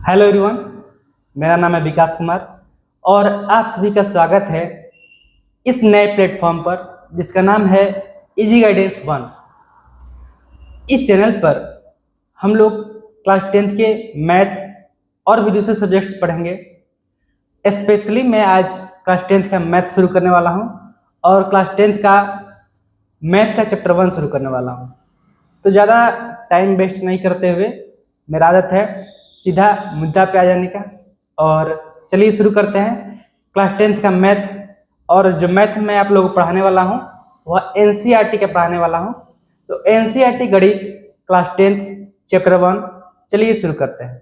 Hello everyone, मेरा नाम है विकास कुमार और आप सभी का स्वागत है इस नए प्लेटफॉर्म पर जिसका नाम है इजी गाइडेंस 1। इस चैनल पर हम लोग क्लास 10th के मैथ और भी दूसरे सब्जेक्ट्स पढ़ेंगे। स्पेशली मैं आज क्लास 10th का मैथ शुरू करने वाला हूं और क्लास 10th का मैथ का चैप्टर 1 शुरू करने वाला हूं। तो ज़्यादा टाइम वेस्ट नहीं करते हुए मेरा आदत है सीधा मुद्दा पे आ जाने का। और चलिए शुरू करते हैं क्लास 10th का मैथ। और जो मैथ मैं आप लोगों को पढ़ाने वाला हूँ वह एनसीईआरटी का पढ़ाने वाला हूँ। तो एनसीईआरटी गणित क्लास 10th चैप्टर 1 चलिए शुरू करते हैं।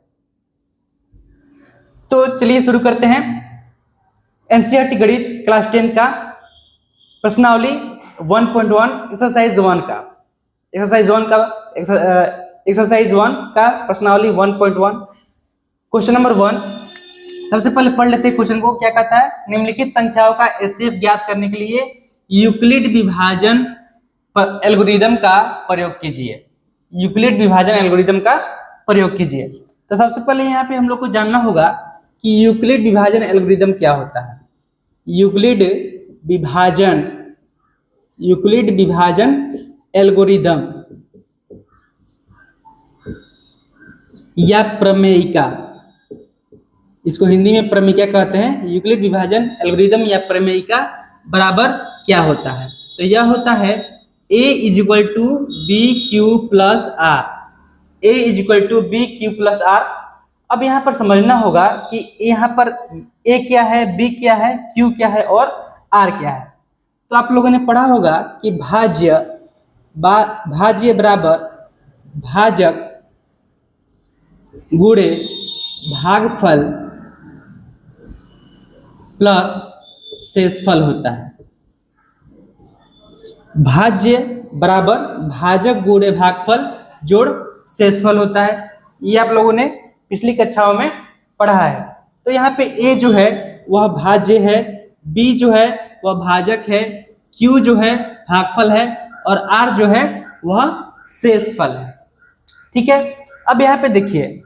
तो चलिए शुरू करते हैं एनसीईआरटी गणित क्लास 10 का प्रश्नावली 1.1 एक्सरसाइज 1 का एक्सरसाइज 1 का प्रश्नावली 1.1 क्वेश्चन नंबर 1। सबसे पहले पढ़ लेते हैं क्वेश्चन को। क्या कहता है, निम्नलिखित संख्याओं का एचसीएफ ज्ञात करने के लिए यूक्लिड विभाजन एल्गोरिदम का प्रयोग कीजिए। यूक्लिड विभाजन एल्गोरिदम का प्रयोग कीजिए। तो सबसे पहले यहाँ पे हम लोग को जानना होगा कि यूक्लिड विभाजन एल्गोरिदम क्या होता है। यूक्लिड विभाजन एल्गोरिदम या प्रमेयिका, इसको हिंदी में प्रमेयिका कहते हैं। यूक्लिड विभाजन एल्गोरिदम या प्रमेयिका बराबर क्या होता है, तो यह होता है a is equal to B Q plus R. A is equal to B Q plus R. अब यहाँ पर समझना होगा कि यहाँ पर a क्या है, b क्या है, q क्या है और r क्या है। तो आप लोगों ने पढ़ा होगा कि भाज्य बराबर भाजक गुणे भागफल प्लस शेषफल होता है। भाज्य बराबर भाजक गुणे भागफल जोड़ शेषफल होता है। ये आप लोगों ने पिछली कक्षाओं में पढ़ा है। तो यहाँ पे a जो है वह भाज्य है, b जो है वह भाजक है, q जो है भागफल है और r जो है वह शेषफल है। ठीक है। अब यहाँ पे देखिए,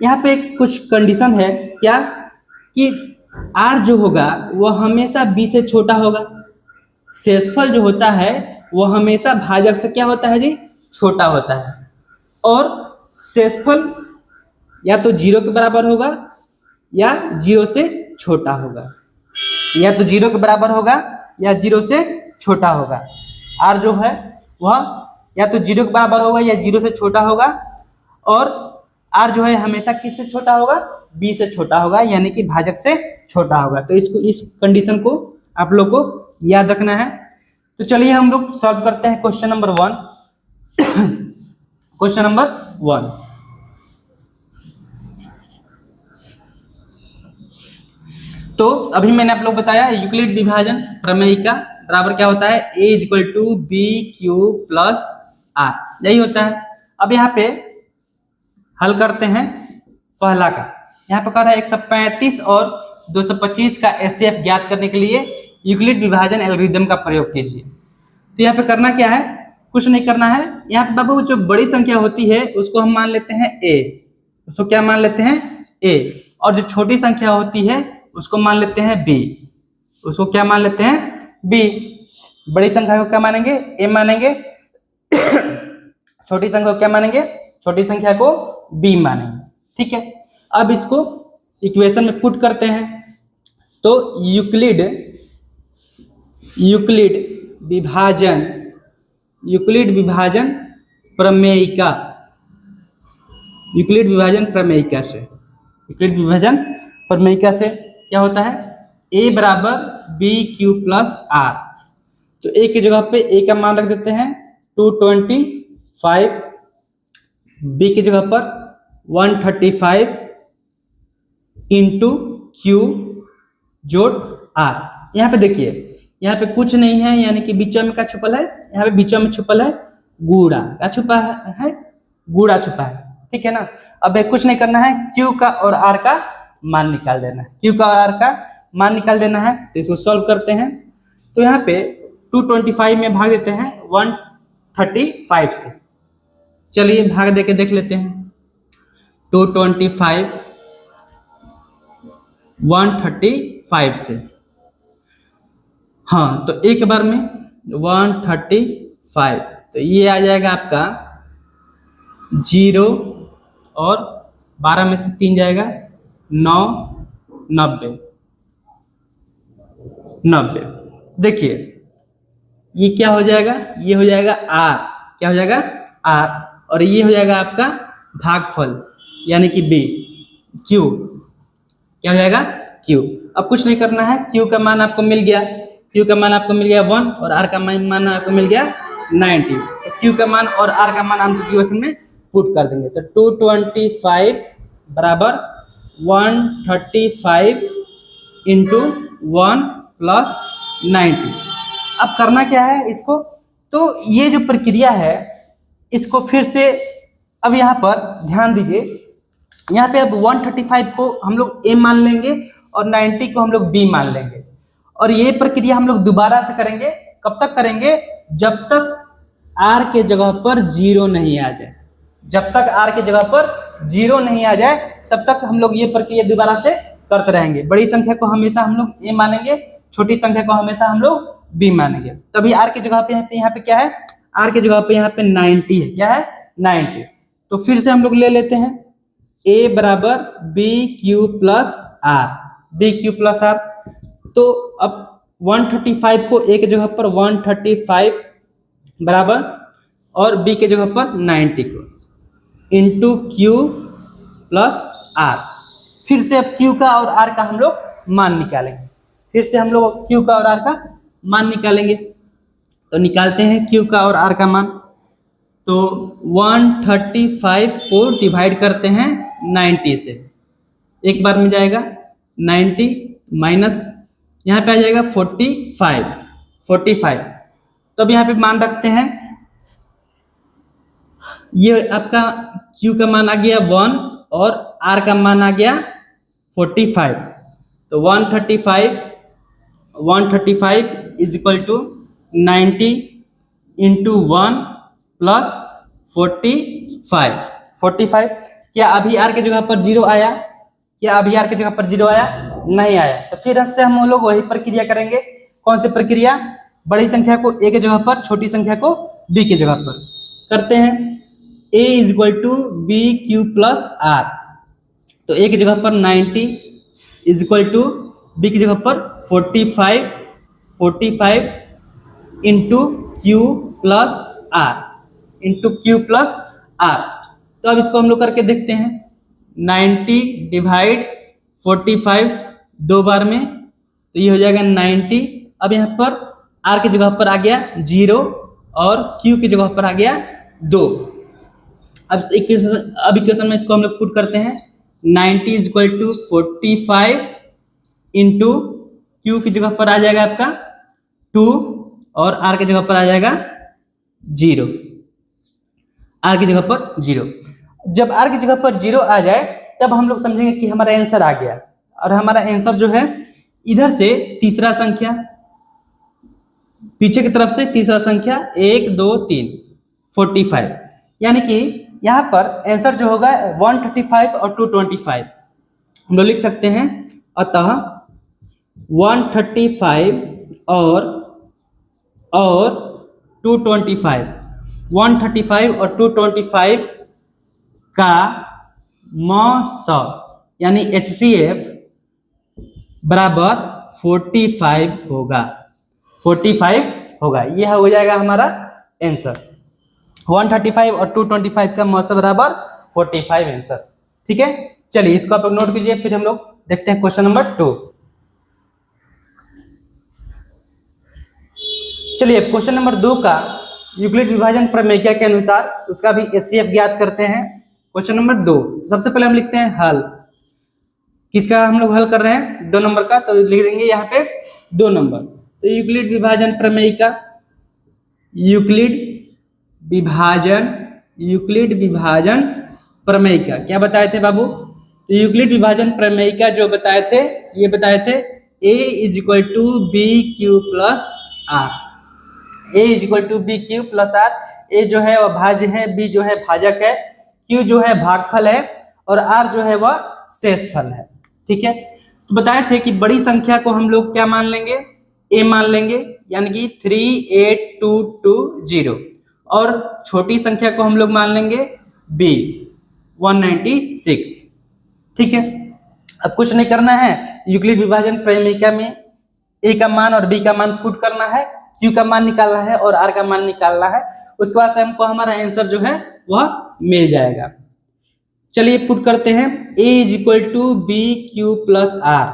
यहाँ पे कुछ कंडीशन है क्या कि r जो होगा वह हमेशा b से छोटा होगा। शेषफल जो होता है वह हमेशा भाजक से क्या होता है जी, छोटा होता है। और शेषफल या तो 0 के बराबर होगा या 0 से छोटा होगा, या तो 0 के बराबर होगा या 0 से छोटा होगा। r जो है वह या तो 0 के बराबर होगा या 0 से छोटा होगा। और r जो है हमेशा किससे छोटा होगा, b से छोटा होगा, यानी कि भाजक से छोटा होगा। तो इस कंडीशन को आप लोग को याद रखना है। तो चलिए हम लोग सॉल्व करते हैं क्वेश्चन नंबर 1। क्वेश्चन नंबर 1, तो अभी मैंने आप लोग बताया यूक्लिड विभाजन प्रमेयिका बराबर क्या होता है, a equal to B Q plus R, यही होता है। अब यहाँ पे हल करते हैं पहला का। यहाँ पे कह रहा है 135 और 225 का एचसीएफ ज्ञात करने के लिए यूक्लिड विभाजन एल्गोरिदम का प्रयोग कीजिए। तो यहाँ पे करना क्या है, कुछ नहीं करना है। यहाँ पे बाबू जो बड़ी संख्या होती है उसको हम मान लेते हैं a, उसको क्या मान लेते हैं a। और जो छोटी संख्या होती है उसको मान लेते हैं b, उसको क्या मान लेते हैं b। बड़ी संख्या को क्या मानेंगे, a मानेंगे। छोटी संख्या को क्या मानेंगे, छोटी संख्या को b मानेंगे। ठीक है। अब इसको इक्वेशन में पुट करते हैं। तो यूक्लिड विभाजन प्रमेयिका, यूक्लिड विभाजन प्रमेयिका से क्या होता है, a बराबर बी क्यू प्लस आर। तो a की जगह पे a का मान रख देते हैं 225, b की जगह पर 135 इंटू क्यू जोड़ आर। यहाँ पे देखिए, यहाँ पे कुछ नहीं है, यानी कि बीचों में क्या छुपल है, यहाँ पे बीचों में छुपल है गुड़ा। क्या छुपा है, गुड़ा छुपा है। ठीक है ना। अब कुछ नहीं करना है, क्यू का और आर का मान निकाल देना है, क्यू का और आर का मान निकाल देना है। तो इसको सॉल्व करते हैं। तो यहाँ पे 225 में भाग देते हैं 135 से। चलिए भाग देके देख लेते हैं। 225 135 से। हाँ, तो एक बार में 135, तो ये आ जाएगा आपका 0 और 12 में से 3 जाएगा 9, 90। देखिए ये क्या हो जाएगा, ये हो जाएगा r, क्या हो जाएगा r, और ये हो जाएगा आपका भागफल यानी कि b, q, क्या हो जाएगा q। अब कुछ नहीं करना है, q का मान आपको मिल गया, q का मान आपको मिल गया 1 और r का मान आपको मिल गया 90। तो q का मान और r का मान हम इक्वेशन में पुट कर देंगे, तो 225 बराबर 135 इंटू 1 प्लस 90। अब करना क्या है इसको, तो ये जो प्रक्रिया है इसको फिर से, अब यहाँ पर ध्यान दीजिए, यहाँ पे अब 135 को हम लोग a मान लेंगे और 90 को हम लोग b मान लेंगे, और ये प्रक्रिया हम लोग दोबारा से करेंगे। कब तक करेंगे, जब तक r के जगह पर 0 नहीं आ जाए, जब तक r के जगह पर 0 नहीं आ जाए तब तक हम लोग ये प्रक्रिया दोबारा से करते रहेंगे। बड़ी संख्या को हमेशा हम लोग a मानेंगे, छोटी संख्या को हमेशा हम लोग b मानेंगे। तभी r के जगह पे यहाँ पे क्या है, r के जगह पे यहाँ पे 90 है, क्या है 90। तो फिर से हम लोग ले लेते हैं a बराबर B Q plus R, B Q plus R. तो अब 135 को a के जगह पर 135 बराबर और b के जगह पर 90 को इंटू क्यू प्लस आर। फिर से अब q का और r का हम लोग मान निकालेंगे, फिर से हम लोग q का और r का मान निकालेंगे। तो निकालते हैं q का और r का मान, तो 135 को डिवाइड करते हैं 90 से, एक बार में जाएगा 90 माइनस यहाँ पे आ जाएगा 45। तो अब यहाँ पे मान रखते हैं, ये आपका q का मान आ गया 1 और r का मान आ गया 45। तो 135 is equal to 90 into 1 plus 45। क्या अभी r के जगह पर 0 आया, क्या अभी r के जगह पर 0 आया, नहीं आया। तो फिर से हम लोग वही प्रक्रिया करेंगे। कौन सी प्रक्रिया, बड़ी संख्या को a के जगह पर, छोटी संख्या को b के जगह पर करते हैं। a is equal to B Q plus R, तो a की जगह पर 90 इज इक्वल टू b की जगह पर 45 into Q plus R, into Q plus R. तो अब इसको हम लोग करके देखते हैं, 90 डिवाइड 45 दो बार में, तो ये हो जाएगा 90। अब यहाँ पर r की जगह पर आ गया 0 और q की जगह पर आ गया 2। अब इक्वेशन में इसको हम लोग पुट करते हैं, 90 is equal to 45 into Q की जगह पर आ जाएगा आपका 2 और r की जगह पर आ जाएगा 0, r की जगह पर 0। जब r की जगह पर 0 आ जाए तब हम लोग समझेंगे कि हमारा आंसर आ गया। और हमारा आंसर जो है, इधर से तीसरा संख्या, पीछे की तरफ से तीसरा संख्या 1 2 3 45, यानी कि यहाँ पर आंसर जो होगा 135 और 225 हम लोग लिख सकते हैं। अतः 135 और 225, 135 और 225 का मौसा यानी HCF बराबर 45 होगा, 45 होगा। यह हो जाएगा हमारा आंसर, 135 और 225 का मौसा बराबर 45 आंसर। ठीक है, चलिए इसको आप लोग नोट कीजिए, फिर हम लोग देखते हैं क्वेश्चन नंबर 2। चलिए क्वेश्चन नंबर 2 का यूक्लिड विभाजन प्रमेय के अनुसार उसका भी HCF ज्ञात करते हैं। क्वेश्चन नंबर 2, सबसे पहले हम लिखते हैं हल। किसका हम लोग हल कर रहे हैं, 2 नंबर का, तो लिख देंगे यहाँ पे 2 नंबर। तो यूक्लिड विभाजन प्रमेय का, यूक्लिड विभाजन प्रमेय का क्या बताए थे बाबू, तो यूक्लिड विभाजन प्रमेय का जो बताए थे, ये बताए थे a is equal to B Q plus R, a is equal to B Q plus R. a जो है वह भाज्य है, b जो है भाजक है, q जो है भागफल है और r जो है वह शेषफल है। ठीक है, तो बताए थे कि बड़ी संख्या को हम लोग क्या मान लेंगे, ए मान लेंगे, यानी कि 38220, और छोटी संख्या को हम लोग मान लेंगे बी 196। ठीक है, अब कुछ नहीं करना है, यूक्लिड विभाजन प्रमेयिका में ए का मान और बी का मान पुट करना है, क्यू का मान निकालना है और आर का मान निकालना है। उसके बाद से हमको हमारा आंसर जो है वह मिल जाएगा। चलिए पुट करते हैं, a is equal to B Q plus R.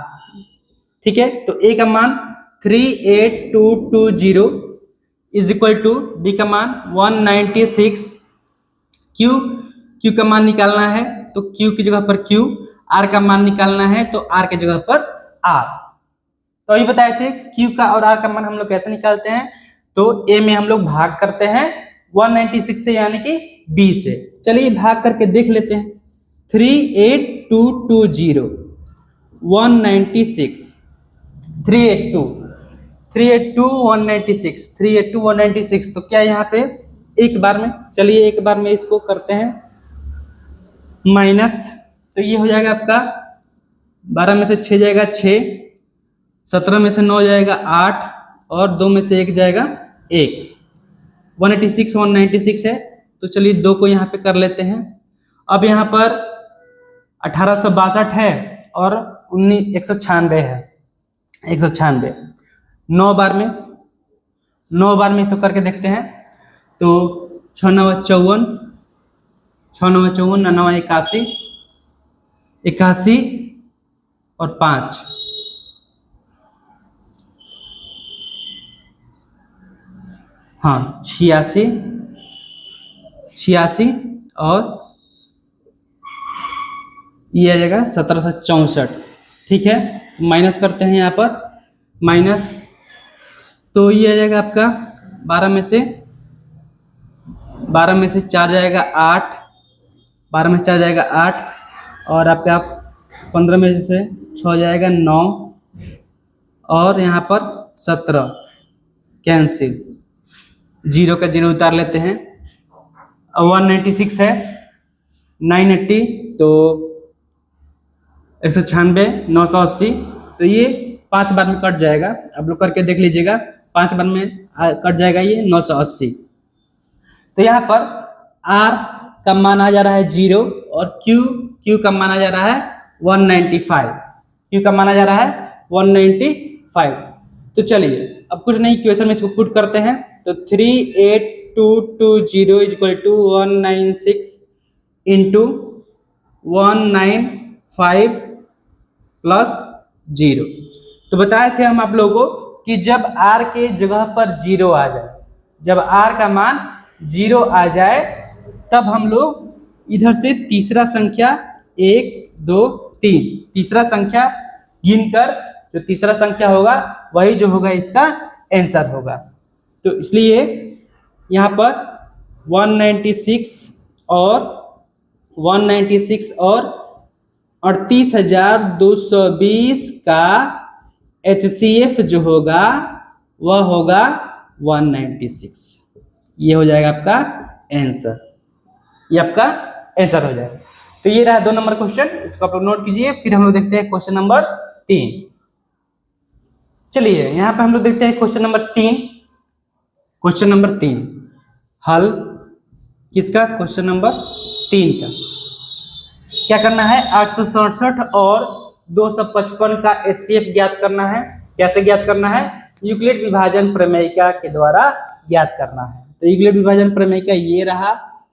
ठीक है, तो a का मान 38220 इज इक्वल टू बी का मान 196, क्यू का मान निकालना है तो क्यू की जगह पर क्यू, आर का मान निकालना है तो आर की जगह पर आर। तो अभी बताए थे क्यू का और आर का मान हम लोग कैसे निकालते हैं, तो ए में हम लोग भाग करते हैं 196 से, यानी कि बी से। चलिए भाग करके देख लेते हैं, 38220 196 382 196 382 196, तो क्या यहाँ पे एक बार में, चलिए एक बार में इसको करते हैं माइनस, तो ये हो जाएगा आपका 12 में से 6 जाएगा 6, 17 में से 9 जाएगा 8 और 2 में से 1 जाएगा 1। 196 है, तो चलिए 2 को यहाँ पे कर लेते हैं। अब यहाँ पर 1862 है और 196 है, 196 9 बार में इसको करके देखते हैं, तो 6 9 54, 6 9 54, 9 81, 81 और 5, हाँ 86 और ये आ जाएगा 1764। ठीक है, माइनस करते हैं यहाँ पर, माइनस, तो ये आ जाएगा आपका 12 में से 4 जाएगा 8, 12 में से 4 जाएगा 8 और आपका 15 में से 6 जाएगा 9 और यहाँ पर 17, कैंसिल, 0 का 0 उतार लेते हैं। 196 है, 980, तो 196, 980, तो ये 5 बार में कट जाएगा। आप लोग करके देख लीजिएगा, 5 बार में कट जाएगा ये 980। तो यहाँ पर R का मान आ जा रहा है 0 और Q का मान आ जा रहा है 195, Q का मान आ जा रहा है 195। तो चलिए अब कुछ नहीं, क्वेश्चन में इसको पुट करते हैं, तो 38220 is equal to 196 into 195 plus 0। तो बताए थे हम आप लोगों को कि जब R के जगह पर 0 आ जाए, जब R का मान 0 आ जाए, तब हम लोग इधर से तीसरा संख्या 1 2 3 तीसरा संख्या गिनकर जो तीसरा संख्या होगा वही जो होगा इसका आंसर होगा। तो इसलिए यहाँ पर 196 और 38,220 का HCF जो होगा वह होगा 196। ये हो जाएगा आपका आंसर, ये आपका आंसर हो जाएगा। तो ये रहा 2 नंबर क्वेश्चन, इसको आप लोग नोट कीजिए। फिर हम लोग देखते हैं क्वेश्चन नंबर 3। चलिए यहाँ पे हम लोग देखते हैं क्वेश्चन नंबर 3। क्वेश्चन नंबर 3 हल किसका, क्वेश्चन नंबर 3 का। क्या करना है, 867 और 255 का HCF ज्ञात करना है। कैसे ज्ञात करना है, यूक्लिड विभाजन प्रमेयिका के द्वारा ज्ञात करना है। तो यूक्लिड विभाजन प्रमेयिका ये रहा,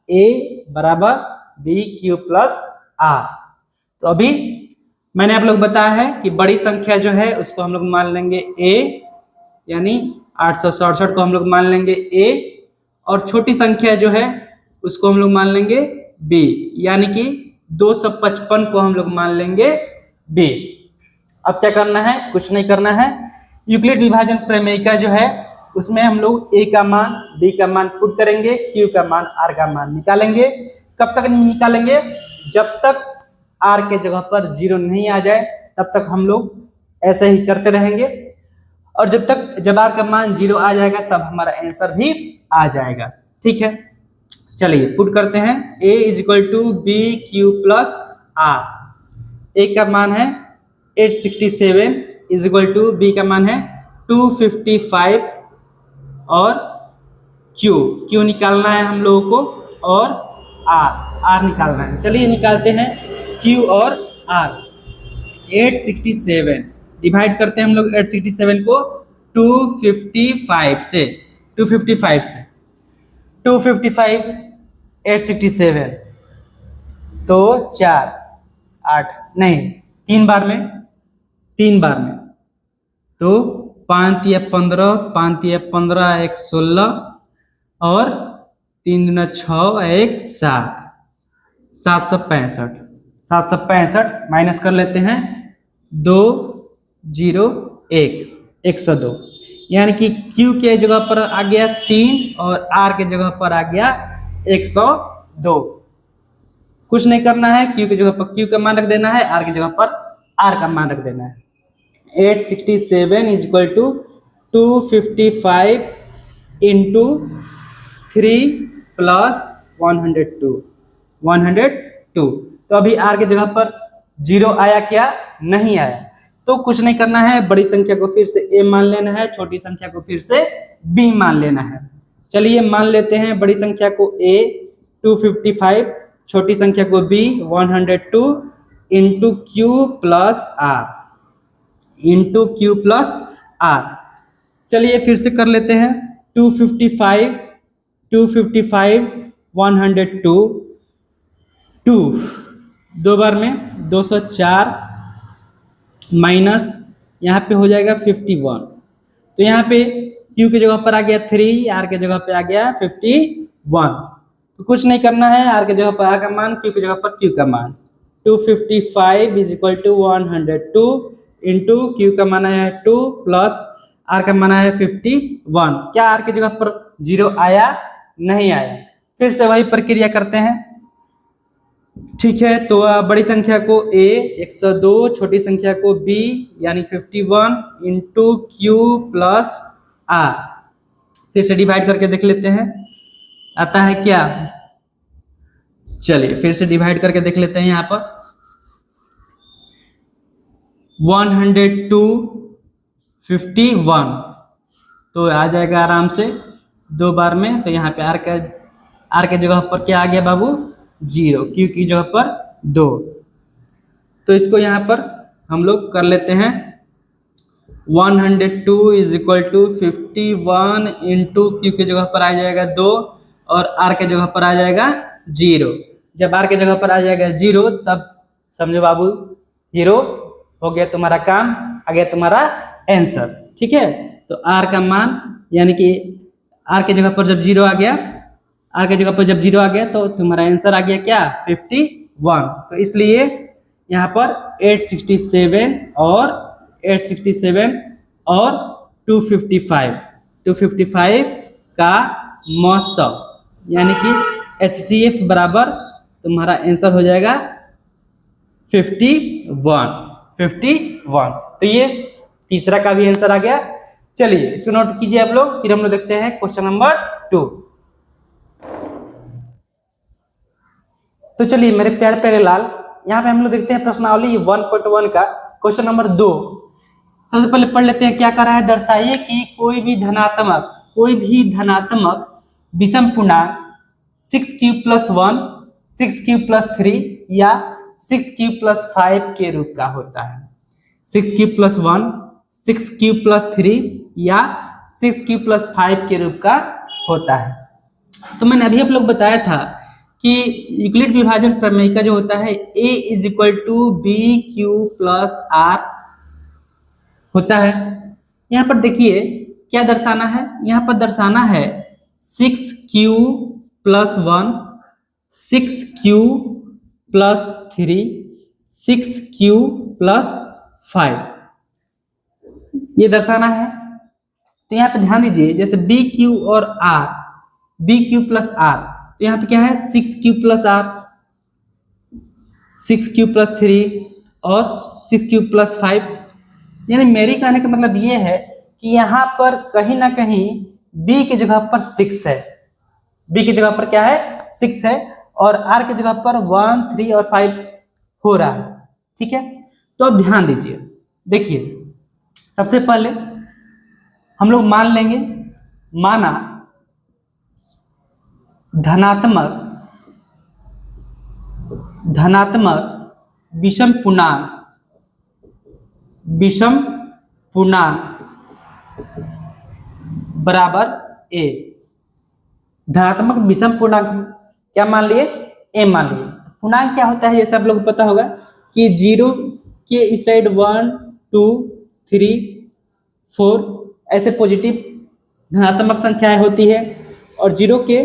A बराबर BQ प्लस R। तो अभी मैंने आप लोग बताया है कि बड़ी संख्या जो है उसको हम लोग मान लेंगे A, यानी 867 को हम लोग मान लेंगे A, और छोटी संख्या जो है उसको हम लोग मान लेंगे B, यानी कि 255 को हम लोग मान लेंगे B। अब क्या करना है, कुछ नहीं करना है, यूक्लिड विभाजन प्रमेयिका जो है उसमें हम लोग A का मान B का मान पुट करेंगे, Q का मान R का मान निकालेंगे। कब तक नहीं निकालेंगे, जब तक R के जगह पर 0 नहीं आ जाए तब तक हम लोग ऐसे ही करते रहेंगे, और जब R का मान 0 आ जाएगा तब हमारा आंसर भी आ जाएगा। ठीक है, चलिए पुट करते हैं, A is equal to BQ plus R। A का मान है 867 इज इक्वल टू बी का मान है 255 और क्यू निकालना है हम लोगों को और आर निकालना है। चलिए निकालते हैं क्यू और आर। 867 डिवाइड करते हैं हम लोग 867 को 255 से 255 867 तो 4 8 नहीं 3 बार में तो 5 या 15 5 या 15 1 16 और 3 दूना 6 1 7 765 माइनस कर लेते हैं 201 102 यानी कि Q के जगह पर आ गया 3 और R के जगह पर आ गया 102। कुछ नहीं करना है, Q की जगह पर Q का मान रख देना है, R की जगह पर R का मान रख देना है। 867 is equal to 255 into 3 plus 102 तो अभी R की जगह पर 0 आया क्या? नहीं आया। तो कुछ नहीं करना है, बड़ी संख्या को फिर से A मान लेना है, छोटी संख्या को फिर से B मान लेना है। चलिए मान लेते हैं बड़ी संख्या को A 255, छोटी संख्या को B 102 into Q plus R। चलिए फिर से कर लेते हैं 255 102 2 दो बार में 204 माइनस यहाँ पे हो जाएगा 51। तो यहाँ पे Q की जगह पर आ गया 3, R के जगह पे आ गया 51। तो कुछ नहीं करना है, R के जगह पर R का मान, Q की जगह पर Q का मान। 255 is equal to 102 into Q का मान है 2 प्लस R का मान है 51। क्या R की जगह पर 0 आया? नहीं आया। फिर से वही प्रक्रिया करते हैं। ठीक है, तो बड़ी संख्या को A 102, छोटी संख्या को B यानी 51 इंटू Q प्लस R। फिर से डिवाइड करके देख लेते हैं आता है क्या। चलिए फिर से डिवाइड करके देख लेते हैं। यहाँ पर 102 51 तो आ जाएगा आराम से 2 बार में। तो यहाँ पे R के जगह पर क्या आ गया बाबू? 0, Q की जगह पर 2। तो इसको यहाँ पर हम लोग कर लेते हैं 102 is equal to 51 into Q की जगह पर आ जाएगा 2 और R के जगह पर आ जाएगा 0। जब R के जगह पर आ जाएगा 0 तब समझो बाबू हीरो हो गया तुम्हारा काम, आ गया तुम्हारा आंसर। ठीक है, तो R का मान यानी कि R के जगह पर जब 0 आ गया, R के जगह पर जब 0 आ गया तो तुम्हारा आंसर आ गया क्या? 51। तो इसलिए यहाँ पर 867 और 255 का मौसम यानी कि HCF बराबर तुम्हारा आंसर हो जाएगा 51। तो ये तीसरा का भी आंसर आ गया। चलिए इसको नोट कीजिए आप लोग, फिर हम लोग देखते हैं क्वेश्चन नंबर 2। तो चलिए मेरे प्यारे प्यारे लाल, यहाँ पे हम लोग देखते हैं प्रश्नावली 1.1 का क्वेश्चन नंबर 2। सबसे पहले पढ़ लेते हैं क्या कर रहा है। दर्शाइए कि कोई भी धनात्मक विषम पूर्णांक 6q + 1, 6q + 3 या 6q + 5 के रूप का होता है। 6q + 1, 6q + 3 या 6q + 5 के रूप का होता है। तो मैंने अभी आप लोग बताया था कि यूक्लिड विभाजन प्रमेय का जो होता है A = BQ + R होता है। यहाँ पर देखिए क्या दर्शाना है, यहाँ पर दर्शाना है 6q + 1, 6q + 3, 6q + 5 ये दर्शाना है। तो यहाँ पे ध्यान दीजिए, जैसे BQ और R, BQ + R, तो यहाँ पे क्या है 6q + R, 6q + 3 और 6q + 5। यानी मेरी कहने का मतलब ये है कि यहाँ पर कहीं ना कहीं B की जगह पर 6 है, B की जगह पर क्या है 6 है और R की जगह पर 1, 3 और 5 हो रहा है। ठीक है, तो अब ध्यान दीजिए देखिए सबसे पहले हम लोग मान लेंगे, माना धनात्मक विषम पूर्णांक बराबर ए। धनात्मक विषम पूर्णांक क्या मान लिए, ए मान लिए। पूर्णांक क्या होता है ये सब लोग पता होगा कि 0 के इस साइड 1 2 3 4 ऐसे पॉजिटिव धनात्मक संख्याएं होती है और 0 के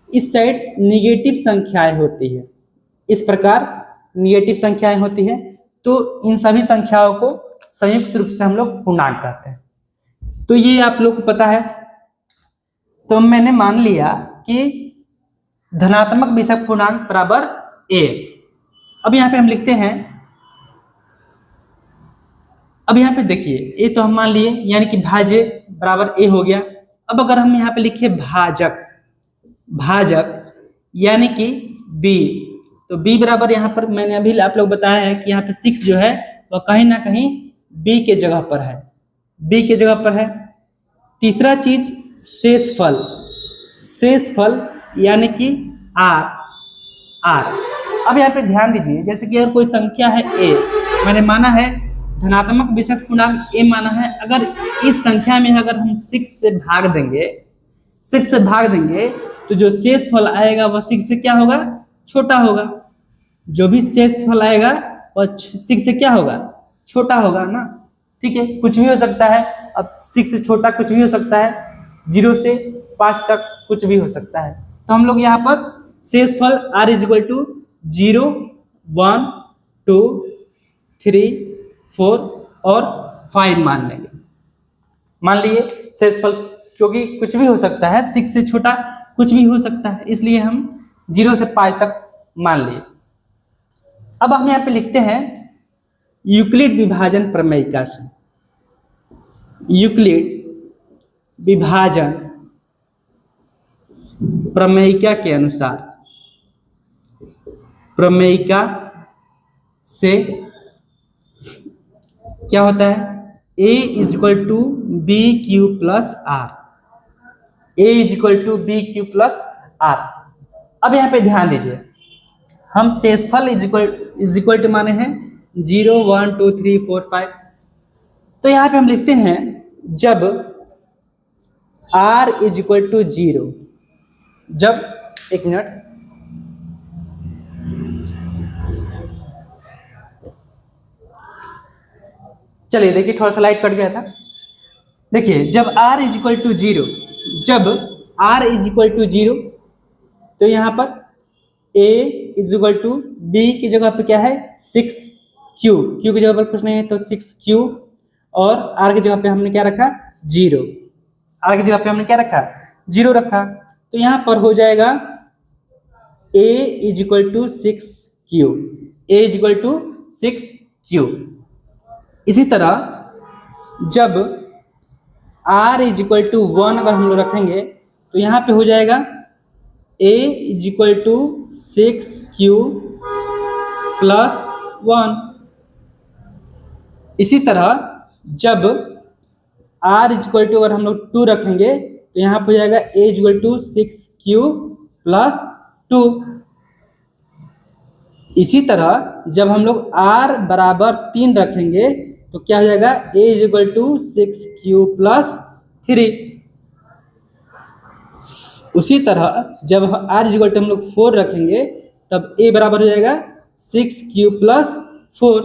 इस साइड निगेटिव संख्याएं होती है। इस प्रकार निगेटिव संख्याएं होती है, तो इन सभी संख्याओं को संयुक्त रूप से हम लोग पूर्णांक कहते हैं। तो ये आप लोग को पता है। तो मैंने मान लिया कि धनात्मक विषम पूर्णांक बराबर ए। अब यहाँ पे हम लिखते हैं, अब यहाँ पे देखिए ए तो हम मान लिए, यानी कि भाज्य बराबर ए हो गया। अब अगर हम यहाँ पे लिखे भाजक यानी कि बी, तो बी बराबर यहाँ पर मैंने अभी आप लोग बताया है कि यहाँ पे 6 जो है वह कहीं ना कहीं बी के जगह पर है, बी के जगह पर है। तीसरा चीज शेषफल यानी कि आर। अब यहाँ पे ध्यान दीजिए, जैसे कि अगर कोई संख्या है ए, मैंने माना है धनात्मक विषम पूर्णांक ए माना है, अगर इस संख्या में अगर हम 6 से भाग देंगे तो जो शेषफल आएगा वह 6 से क्या होगा, छोटा होगा। जो भी शेषफल आएगा वह 6 से क्या होगा, छोटा होगा ना। ठीक है, कुछ भी हो सकता है। अब 6 से छोटा कुछ भी हो सकता है, 0 से 5 तक कुछ भी हो सकता है। तो हम लोग यहाँ पर शेषफल r = 0 1 2 3 4 और 5 मान लेंगे। मान लिए शेषफल, क्योंकि कुछ भी हो सकता है, 6 से छोटा कुछ भी हो सकता है, इसलिए हम 0 से 5 तक मान लिए। अब हम यहाँ पे लिखते हैं यूक्लिड विभाजन प्रमेयिका से। यूक्लिड विभाजन प्रमेयिका के अनुसार, प्रमेयिका से क्या होता है, a = bq + r, a = bq + r। अब यहाँ पे ध्यान दीजिए, हम शेषफल इक्वल माने हैं 0 1 2 3 4 5। तो यहाँ पे हम लिखते हैं जब r = 0, जब, एक मिनट, चलिए देखिए थोड़ा सा लाइट कट गया था। देखिए जब r = 0, जब r = 0, तो यहाँ पर a = b की जगह पे क्या है 6q, q की जगह पर कुछ नहीं है तो 6q, और r की जगह पे हमने क्या रखा 0, r की जगह पे हमने क्या रखा 0 रखा। तो यहाँ पर हो जाएगा a = 6q, a = 6q। इसी तरह जब r = 1 अगर हम लोग रखेंगे तो यहाँ पे हो जाएगा a = 6q + 1। इसी तरह जब r = अगर हम लोग 2 रखेंगे तो यहाँ पे हो जाएगा a = 6q + 2। इसी तरह जब हम लोग r बराबर 3 रखेंगे तो क्या हो जाएगा a = 6q + 3। उसी तरह जब r = हम लोग 4 रखेंगे तब a बराबर हो जाएगा 6q + 4।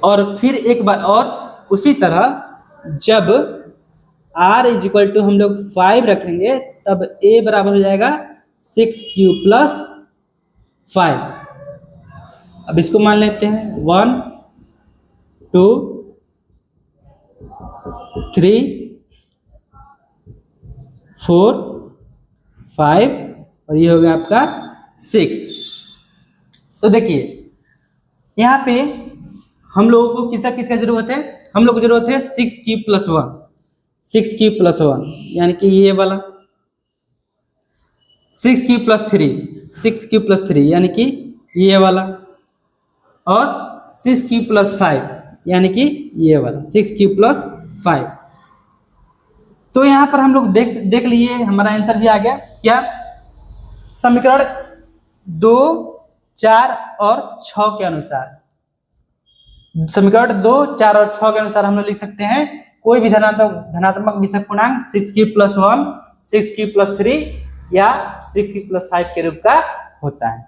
और फिर एक बार और, उसी तरह जब r = हम लोग 5 रखेंगे तब a बराबर हो जाएगा 6q + 5। अब इसको मान लेते हैं 1 2 3 4 5 और ये हो गया आपका 6। तो देखिए यहाँ पे हम लोगों को किसका जरूरत है, हम लोग को जरूरत है 6q + 1, 6q + 1 यानी कि ये वाला, 6q + 3, 6q + 3 यानी कि ये वाला, और 6 क्यूब + 5 यानी कि ये वाला 6 क्यूब + 5। तो यहाँ पर हम लोग देख लिए, हमारा आंसर भी आ गया। क्या? समीकरण 2, 4 और 6 के अनुसार, समीकरण 2, 4 और 6 के अनुसार हम लोग लिख सकते हैं कोई भी धनात्मक विषम पूर्णांक 6 क्यूब + 1, 6 क्यूब + 3 या 6 क्यूब + 5 के रूप का होता है।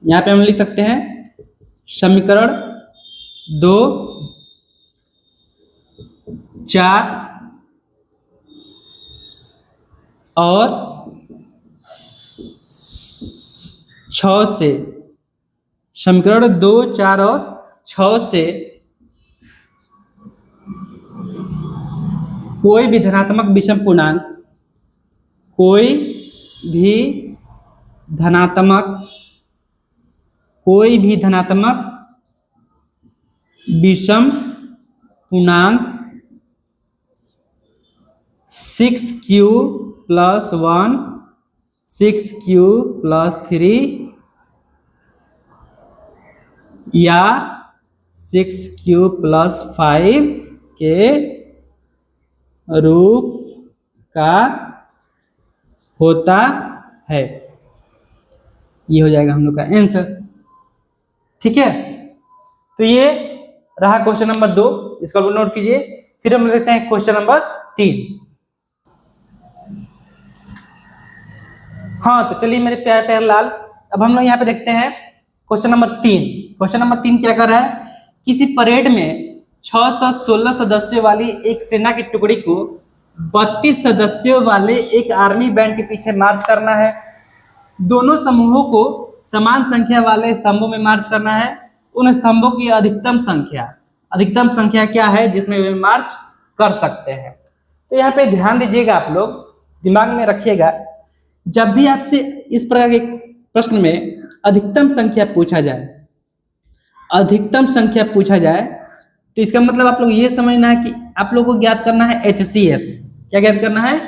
यहाँ पे हम लिख सकते हैं समीकरण 2, 4 और 6 से, समीकरण 2, 4 और 6 से कोई भी धनात्मक विषम पूर्णांक, कोई भी धनात्मक विषम पूर्णांक 6 क्यूब + 1, 6 क्यूब + 3 या 6 क्यूब + 5 के रूप का होता है। ये हो जाएगा हम लोग का आंसर। ठीक है, तो ये रहा क्वेश्चन नंबर 2, इसको नोट कीजिए। फिर हम देखते हैं क्वेश्चन नंबर 3। हाँ, तो चलिए मेरे प्यारे प्यारे लाल, अब हम लोग यहाँ पे देखते हैं क्वेश्चन नंबर 3। क्वेश्चन नंबर 3 क्या कर रहा है? किसी परेड में 616 सदस्यों वाली एक सेना की टुकड़ी को 32 सदस्यों वाले एक आर्मी बैंड के पीछे मार्च करना है। दोनों समूहों को समान संख्या वाले स्तंभों में मार्च करना है। उन स्तंभों की अधिकतम संख्या क्या है जिसमें वे मार्च कर सकते हैं? तो यहाँ पे ध्यान दीजिएगा, आप लोग दिमाग में रखिएगा, जब भी आपसे इस प्रकार के प्रश्न में अधिकतम संख्या पूछा जाए, तो इसका मतलब आप लोग ये समझना है कि आप लोग को ज्ञात करना है HCF। क्या ज्ञात करना है?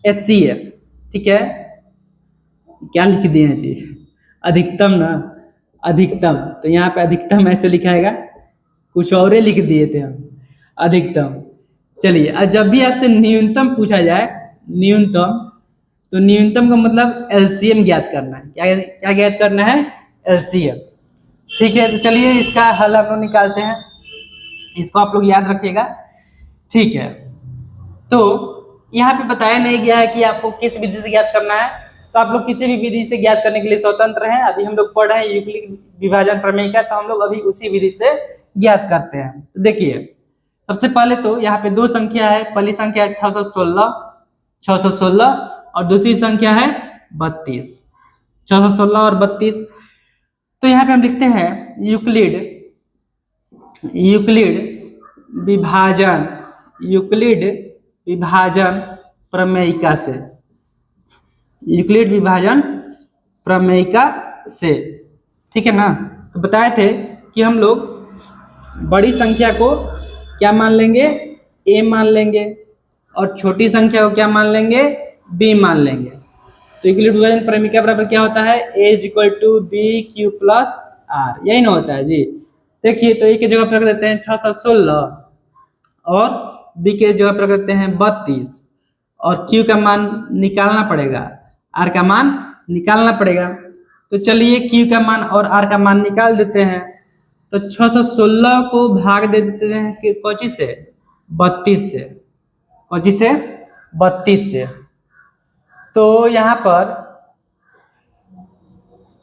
HCF। ठीक है, क्या लिख दिए हैं जी? अधिकतम ना, अधिकतम। तो यहाँ पे अधिकतम ऐसे लिखाएगा, कुछ और लिख दिए थे हम, अधिकतम। चलिए, जब भी आपसे न्यूनतम पूछा जाए, न्यूनतम, तो न्यूनतम का मतलब LCM ज्ञात करना है। क्या ज्ञात करना है? LCM। ठीक है, तो चलिए इसका हल हम लोग निकालते हैं, इसको आप लोग याद रखिएगा। ठीक है, तो यहाँ पे बताया नहीं गया है कि आपको किस विधि से ज्ञात करना है, तो आप लोग किसी भी विधि से ज्ञात करने के लिए स्वतंत्र हैं। अभी हम लोग पढ़ रहे हैं यूक्लिड विभाजन प्रमेय का, तो हम लोग अभी उसी विधि से ज्ञात करते हैं। तो देखिए, सबसे पहले तो यहाँ पे दो संख्या है। पहली संख्या है 616 और दूसरी संख्या है 32। 616 और 32। तो यहाँ पे हम लिखते हैं यूक्लिड विभाजन प्रमेयिका से, यूक्लिड विभाजन प्रमेयिका से। ठीक है ना? तो बताए थे कि हम लोग बड़ी संख्या को क्या मान लेंगे? A मान लेंगे, और छोटी संख्या को क्या मान लेंगे? B मान लेंगे। तो यूक्लिड विभाजन प्रमेयिका बराबर क्या होता है? A = BQ + R। यही ना होता है जी। देखिए, तो A की जगह पर रख देते हैं 616 और B के जगह पर रख देते हैं 32, और Q का मान निकालना पड़ेगा, R का मान निकालना पड़ेगा। तो चलिए Q का मान और R का मान निकाल देते हैं। तो 616 को भाग दे देते हैं कि कौची से? 32 से। कौची से? 32 से। तो यहाँ पर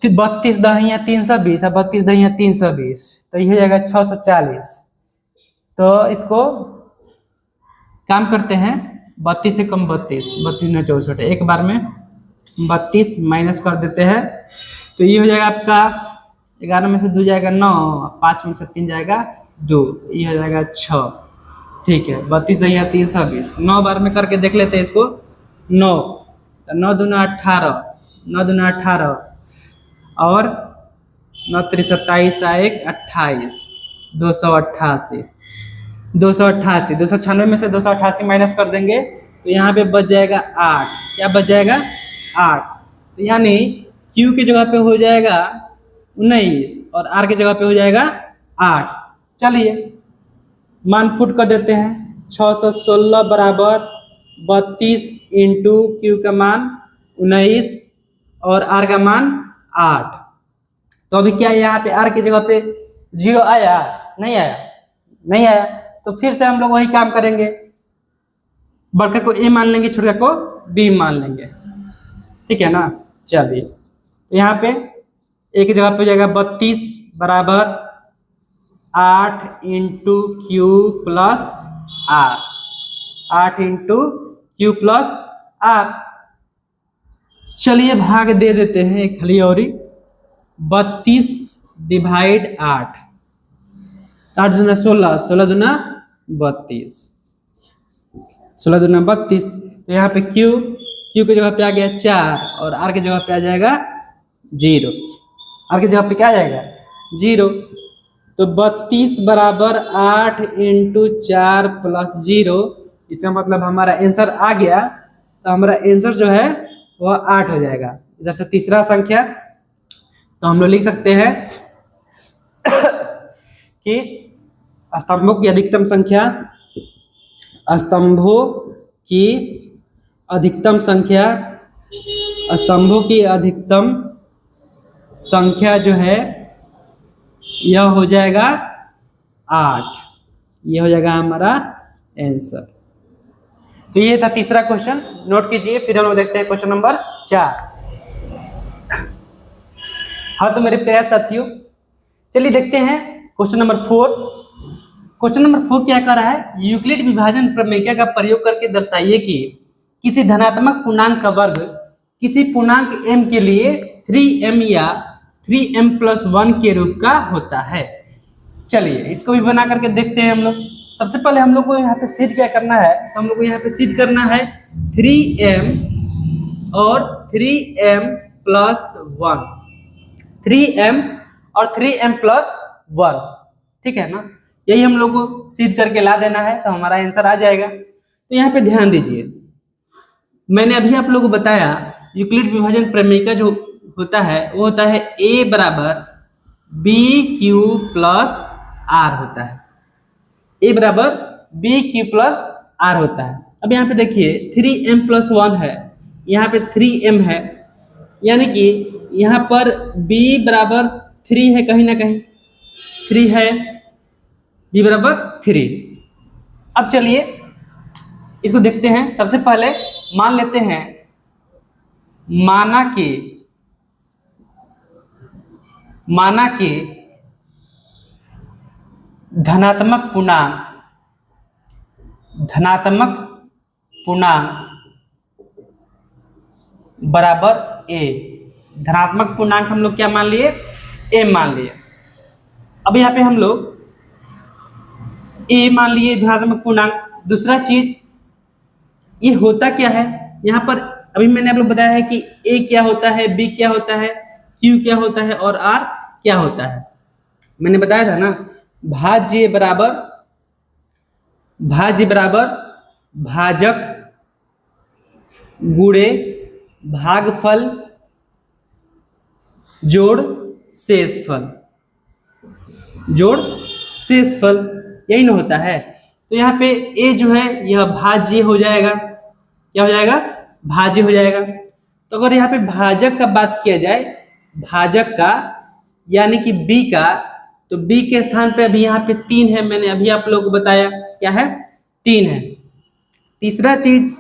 32 दहिया 320 और 32 दहिया 320, तो यह हो जाएगा 640। तो इसको काम करते हैं, 32 से कम 32, 32 में 64, एक बार में 32 माइनस कर देते हैं। तो ये हो जाएगा आपका 11 में से 2 जाएगा 9, 5 में से 3 जाएगा 2, ये हो जाएगा 6। ठीक है, 32 दहिया 320, 9 बार में करके देख लेते हैं इसको। 9 तो 9 दूना 18, 9 दूना 18 और 9 3 27 1 28, 288, 296 में से 288 माइनस कर देंगे तो यहाँ पे बच जाएगा 8। क्या बच जाएगा? 8। तो यानी Q की जगह पे हो जाएगा 19 और R की जगह पे हो जाएगा 8। चलिए मान पुट कर देते हैं। 616 बराबर 32 इंटू क्यू का मान 19 और आर का मान 8। तो अभी क्या यहाँ पे आर की जगह पे 0 आया? नहीं आया, नहीं आया। तो फिर से हम लोग वही काम करेंगे, बड़का को ए मान लेंगे, छोटा को बी मान लेंगे, ठीक है ना। चलिए तो यहाँ पे ए की जगह पे हो जाएगा 32 बराबर 8 into Q plus R, 8 into Q plus R. चलिए भाग दे देते हैं एक खाली और ही, 32 डिवाइड 8, 8 दूना 16, 16 दूना 32, 16 दूना 32। तो यहाँ पे क्यू की जगह पे आ गया 4 और आर की जगह पे आ जाएगा 0। आर की जगह पे क्या आ जाएगा? 0। तो 32 बराबर 8 इंटू 4 प्लस 0, इसका मतलब हमारा आंसर आ गया। तो हमारा आंसर जो है वह 8 हो जाएगा। इधर से तीसरा संख्या तो हम लोग लिख सकते हैं कि स्तंभों की अधिकतम संख्या, स्तंभों की अधिकतम संख्या, स्तंभों की अधिकतम संख्या जो है यह हो जाएगा 8। यह हो जाएगा हमारा आंसर। तो ये था तीसरा क्वेश्चन, नोट कीजिए। फिर हम लोग देखते हैं क्वेश्चन नंबर 4। हाँ तो मेरे प्यारे साथियों, चलिए देखते हैं क्वेश्चन नंबर 4। क्वेश्चन नंबर 4 क्या कह रहा है? यूक्लिड विभाजन प्रमेय का प्रयोग करके दर्शाइए कि किसी धनात्मक पूर्णांक का वर्ग किसी पूर्णांक m के लिए 3m या 3m+1 के रूप का होता है। चलिए इसको भी बना करके देखते हैं हम लोग। सबसे पहले हम लोग को यहाँ पे सिद्ध क्या करना है? तो हम लोग को यहाँ पे सिद्ध करना है 3m और 3m+1, 3m और 3m+1, ठीक है ना। यही हम लोग को सिद्ध करके ला देना है, तो हमारा आंसर आ जाएगा। तो यहाँ पे ध्यान दीजिए, मैंने अभी आप लोगों को बताया यूक्लिड विभाजन प्रमेय का जो होता है वो होता है a बराबर BQ प्लस R होता है। a बराबर BQ प्लस R होता है। अब यहाँ पे देखिए 3m+1 है, यहाँ पे 3m है, यानी कि यहाँ पर b बराबर 3 है, कहीं ना कहीं 3 है, b बराबर 3। अब चलिए इसको देखते हैं। सबसे पहले मान लेते हैं, माना कि धनात्मक पूर्णांक बराबर a। धनात्मक पूर्णांक हम लोग क्या मान लिए? a मान लिए। अब यहाँ पे हम लोग a मान लिए धनात्मक पूर्णांक। दूसरा चीज ये होता क्या है यहाँ पर? अभी मैंने आप लोग बताया है कि a क्या होता है, b क्या होता है, q क्या होता है और r क्या होता है। मैंने बताया था ना, भाज्य बराबर भाजक गुणे भागफल जोड़ शेषफल, यही ना होता है। तो यहाँ पे a जो है यह भाज्य हो जाएगा। क्या हो जाएगा? भाज्य हो जाएगा। तो अगर यहाँ पे भाजक का बात किया जाए, भाजक का यानी कि b का, तो b के स्थान पे अभी यहाँ पे 3 है। मैंने अभी आप लोगों को बताया क्या है? 3 है। तीसरा चीज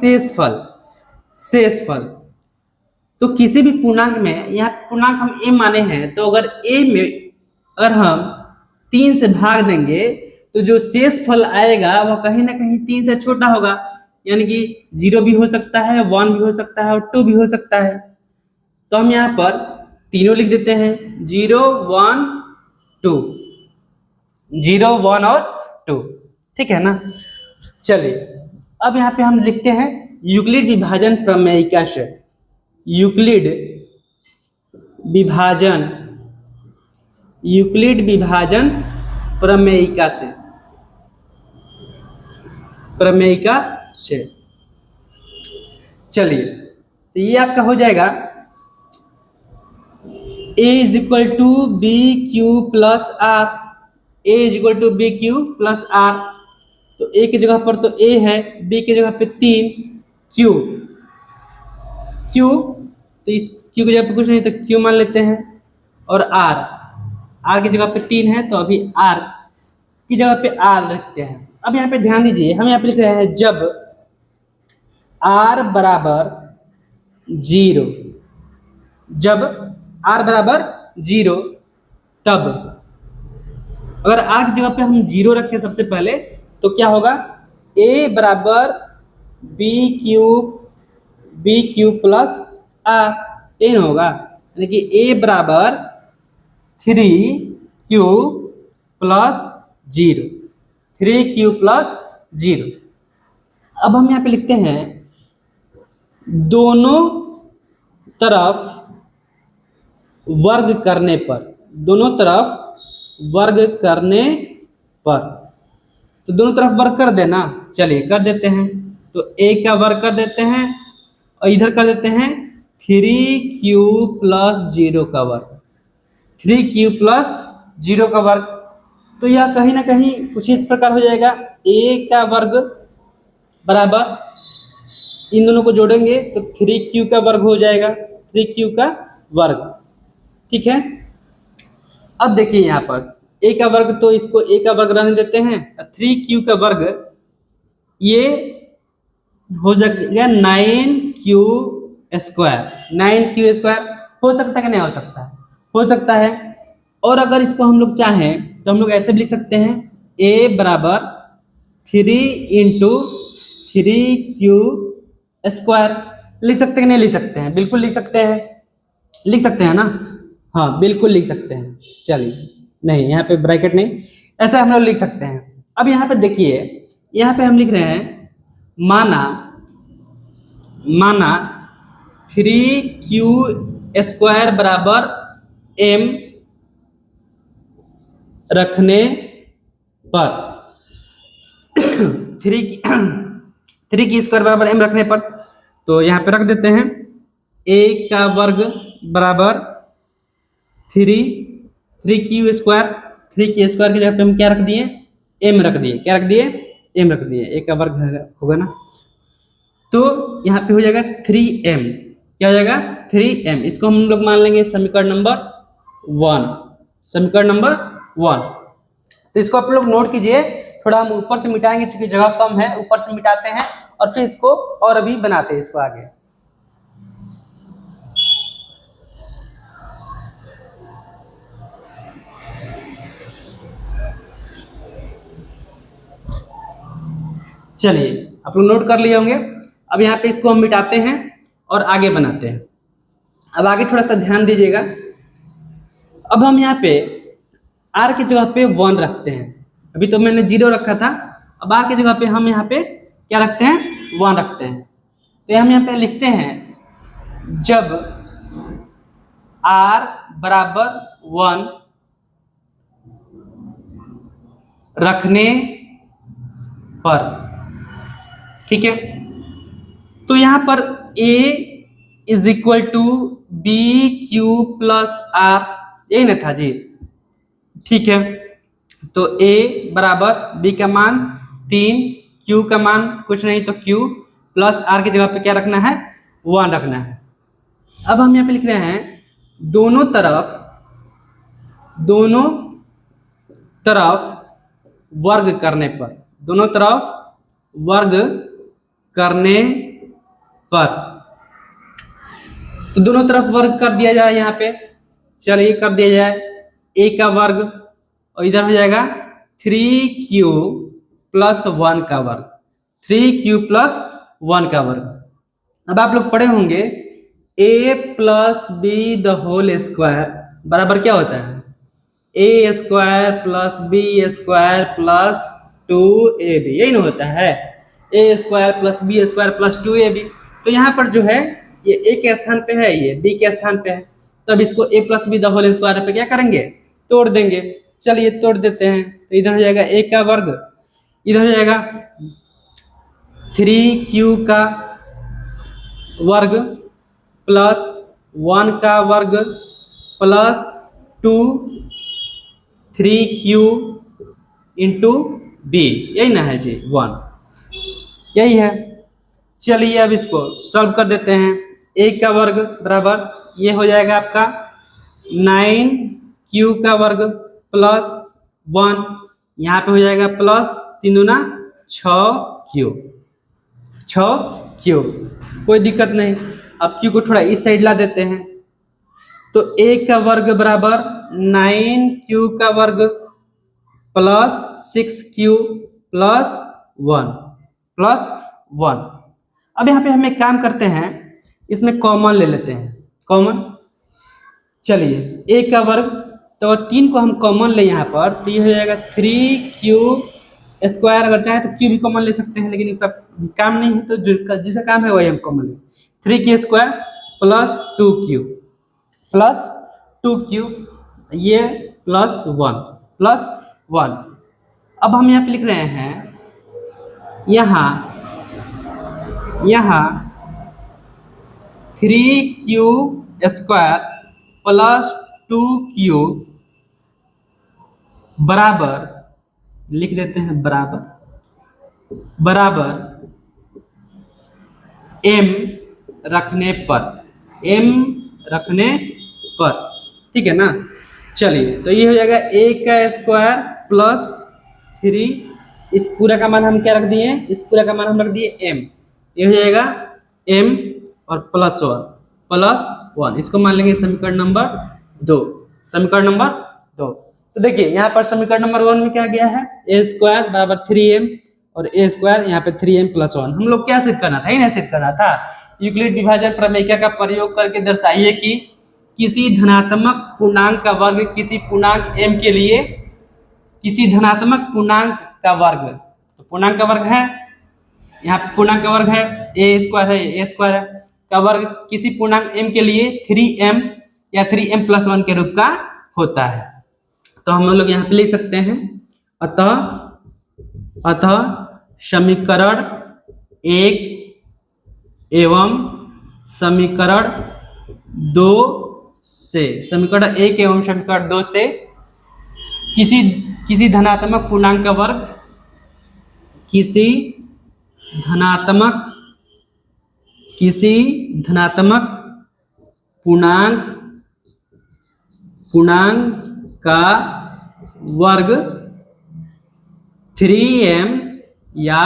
शेषफल। तो किसी भी पूर्णांक में, यहाँ पूर्णांक हम a माने हैं, तो अगर a में अगर हम 3 से भाग देंगे तो जो शेषफल आएगा वह कहीं ना कहीं 3 से छोटा होगा, यानी कि 0 भी हो सकता है, 1 भी हो सकता है और 2 भी हो सकता है। तो हम यहाँ पर तीनों लिख देते हैं, 0 1 2, 0 1 और 2, ठीक है ना। चलिए अब यहाँ पे हम लिखते हैं यूक्लिड विभाजन प्रमेयिका से, यूक्लिड विभाजन प्रमेयिका से। चलिए तो ये आपका हो जाएगा a = BQ + R। A is equal to B Q plus R. तो ए की जगह पर तो ए है, बी की जगह पे 3, क्यू क्यू, तो इस क्यू की जगह पे कुछ नहीं तो क्यू मान लेते हैं, और आर की जगह पे 3 है तो अभी आर की जगह पे आर रखते हैं। अब यहाँ पे ध्यान दीजिए, हम यहाँ पे लिख रहे हैं जब आर बराबर 0, जब आर बराबर 0 तब अगर आर की जगह पे हम 0 रखें सबसे पहले तो क्या होगा, ए बराबर बी क्यू प्लस आर, ये ना होगा, यानी कि ए बराबर 3q प्लस 0, 3q प्लस 0। अब हम यहाँ पे लिखते हैं दोनों तरफ वर्ग करने पर, दोनों तरफ वर्ग करने पर, तो दोनों तरफ वर्ग कर देना, चलिए कर देते हैं। तो a का वर्ग कर देते हैं और इधर कर देते हैं 3q प्लस 0 का वर्ग, 3q प्लस 0 का वर्ग। तो यह कहीं ना कहीं कुछ इस प्रकार हो जाएगा, a का वर्ग बराबर इन दोनों को जोड़ेंगे तो 3q का वर्ग हो जाएगा, 3q का वर्ग, ठीक है। अब देखिए यहाँ पर a का वर्ग, तो इसको a का वर्ग रहने देते हैं, 3q का वर्ग ये हो जाएगा 9q स्क्वायर, 9q स्क्वायर हो सकता है कि नहीं हो सकता है, हो सकता है। और अगर इसको हम लोग चाहें तो हम लोग ऐसे भी लिख सकते हैं, a बराबर 3 इंटू 3q स्क्वायर, लिख सकते हैं कि नहीं लिख सकते हैं, बिल्कुल लिख सकते हैं, लिख सकते हैं ना, हाँ बिल्कुल लिख सकते हैं। चलिए नहीं, यहाँ पे ब्रैकेट नहीं, ऐसा हम लोग लिख सकते हैं। अब यहाँ पे देखिए, यहाँ पे हम लिख रहे हैं माना 3q स्क्वायर बराबर m रखने पर, 3q स्क्वायर बराबर m रखने पर, तो यहाँ पे रख देते हैं a का वर्ग बराबर 3q स्क्वायर, 3q स्क्वायर की जगह पे हम क्या रख दिए, m रख दिए, क्या रख दिए, m रख दिए, a का वर्ग होगा ना, तो यहाँ पे हो जाएगा 3m, क्या हो जाएगा 3m। इसको हम लोग मान लेंगे समीकरण नंबर 1, समीकरण नंबर 1। तो इसको आप लोग नोट कीजिए, थोड़ा हम ऊपर से मिटाएंगे क्योंकि जगह कम है, ऊपर से मिटाते हैं और फिर इसको और अभी बनाते हैं इसको आगे। चलिए आप लोग नोट कर लिए होंगे। अब यहाँ पे इसको हम मिटाते हैं और आगे बनाते हैं। अब आगे थोड़ा सा ध्यान दीजिएगा। अब हम यहाँ पे r की जगह पे 1 रखते हैं, अभी तो मैंने 0 रखा था, अब r की जगह पे हम यहाँ पे क्या रखते हैं, 1 रखते हैं। तो हम यहाँ पे लिखते हैं जब r बराबर 1 रखने पर, ठीक है। तो यहाँ पर a is equal to B Q plus R, यही ना था जी, ठीक है। तो a बराबर b का मान 3, q का मान कुछ नहीं तो q प्लस r की जगह पे क्या रखना है, 1 रखना है। अब हम यहाँ पे लिख रहे हैं दोनों तरफ वर्ग करने पर, दोनों तरफ वर्ग करने पर, तो दोनों तरफ वर्ग कर दिया जाए यहाँ पे, चलिए कर दिया जाए, a का वर्ग और इधर हो जाएगा 3q प्लस 1 का वर्ग, 3q प्लस 1 का वर्ग। अब आप लोग पढ़े होंगे a plus B the whole square बराबर क्या होता है, a square plus B square plus 2ab, यही ना होता है, a square plus B square plus 2ab। तो यहाँ पर जो है ये a के स्थान पे है, ये b के स्थान पे है, तब इसको a plus B the whole square पे क्या करेंगे, तोड़ देंगे। चलिए तोड़ देते हैं, तो इधर हो जाएगा a का वर्ग, इधर हो जाएगा 3q का वर्ग प्लस 1 का वर्ग प्लस 2 3q इंटू बी, यही ना है जी 1, यही है। चलिए अब इसको सॉल्व कर देते हैं। ए का वर्ग बराबर ये हो जाएगा आपका 9q का वर्ग प्लस 1, यहाँ पे हो जाएगा प्लस 3 दूना 6q, 6q, कोई दिक्कत नहीं। अब q को थोड़ा इस साइड ला देते हैं, तो a का वर्ग बराबर 9q का वर्ग प्लस 6q प्लस 1 प्लस 1। अब यहाँ पे हम एक काम करते हैं, इसमें कॉमन ले लेते हैं, कॉमन। चलिए a का वर्ग, तो 3 को हम कॉमन ले यहाँ पर, तो ये हो जाएगा 3q स्क्वायर। अगर चाहे तो q भी कॉमन ले सकते हैं, लेकिन इसका काम नहीं है, तो जिसका काम है वही हम कॉमन ले। 3q square plus 2q plus 2q, ये प्लस 1 प्लस 1। अब हम यहाँ पे लिख रहे हैं, यहाँ 3q स्क्वायर प्लस 2q बराबर, लिख देते हैं बराबर m रखने पर, ठीक है ना। चलिए तो ये हो जाएगा a का स्क्वायर प्लस 3, इस पूरा का मान हम क्या रख दिए, इस पूरा का मान हम रख दिए m, ये हो जाएगा m और प्लस 1, इसको मान लेंगे समीकरण नंबर 2, समीकरण नंबर 2। तो देखिए यहाँ पर समीकरण नंबर 1 में क्या गया है, a स्क्वायर बराबर 3m और a स्क्वायर यहाँ पे 3m प्लस 1। हम लोग क्या सिद्ध करना था, इन्हें सिद्ध करना था। यूक्लिड विभाजन प्रमेय का प्रयोग करके दर्शाइए कि किसी धनात्मक पूर्णांक का वर्ग किसी पूर्णांक m के लिए, किसी धनात्मक पूर्णांक का वर्ग, तो पूर्णांक का वर्ग है, यहाँ पूर्णांक का वर्ग है a स्क्वायर है, a स्क्वायर का वर्ग किसी पूर्णांक m के लिए 3m या 3m प्लस 1 के रूप का होता है। तो हम लोग यहाँ पे लिख सकते हैं, अतः समीकरण 1 एवं समीकरण 2 से, समीकरण 1 एवं समीकरण 2 से किसी धनात्मक पूर्णांक का वर्ग, किसी धनात्मक पूर्णांक का वर्ग 3m या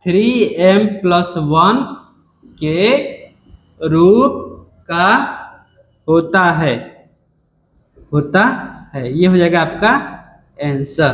3m प्लस 1 के रूप का होता है, ये हो जाएगा आपका आंसर।